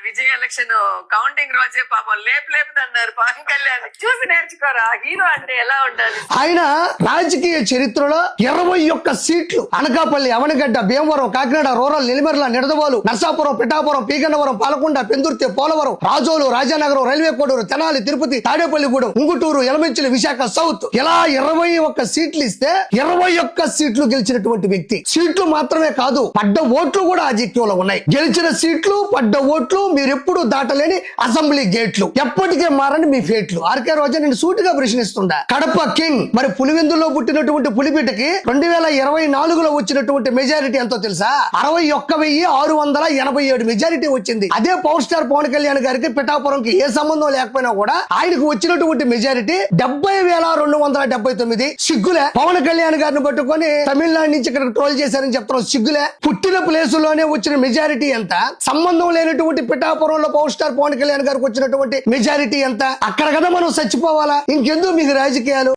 Vijay election counting రోజే పాపం లేపుదన్నారు పవన్ కళ్యాణ్. చూసి నేర్చుకోరా, హీరో అంటే ఎలా ఉండాలి. ఆయన రాజకీయ చరిత్రలో 21 సీట్లు Anakapalli, Avanigadda, Bhimavaram, Kakinada rural, Nellimarla, Nidadavolu, Narsapuram, Pithapuram, P Gannavaram, Palakonda, Pendurthi, Polavaram, Razole, Rajanagaram, railway Koduru, Tenali, Tirupati, Tadepalligudem, Unguturu, Yelamanchili, Visakha south, ఇలా 21 సీట్లు ఇస్తే 21 సీట్లు గెలిచినటువంటి వ్యక్తి. సీట్లు మాత్రమే కాదు, పడ్డ ఓట్లు కూడా ఆధిక్యంలో ఉన్నాయి. గెలిచిన సీట్లు, పడ్డ ఓట్లు మీరెప్పుడు దాటలేని అసెంబ్లీ గేట్లు. ఎప్పటికే మారని మీ ఫేట్లు. ఆర్కే రోజా నేను సూటిగా ప్రశ్నిస్తుండా. కడప కింగ్ మరి పులివెందుల్లో పుట్టినటువంటి పులిపేటకి 2024లో వచ్చినటువంటి మెజారిటీ ఎంతో తెలుసా? 61,687 మెజారిటీ వచ్చింది. అదే పవర్ స్టార్ పవన్ కళ్యాణ్ గారికి పిఠాపురంకి ఏ సంబంధం లేకపోయినా కూడా ఆయనకు వచ్చినటువంటి మెజారిటీ 70,279. సిగ్గులే పవన్ కళ్యాణ్ గారిని పట్టుకొని తమిళనాడు నుంచి ఇక్కడ ట్రోల్ చేశారని చెప్తున్నాం. సిగ్గులే. పుట్టిన ప్లేస్ లోనే వచ్చిన మెజారిటీ ఎంత? సంబంధం లేనటువంటి పిఠాపురంలో పవర్ స్టార్ పవన్ కళ్యాణ్ గారికి వచ్చినటువంటి మెజారిటీ ఎంత? అక్కడ కదా మనం చచ్చిపోవాలా? ఇంకెందుకు మీకు రాజకీయాలు?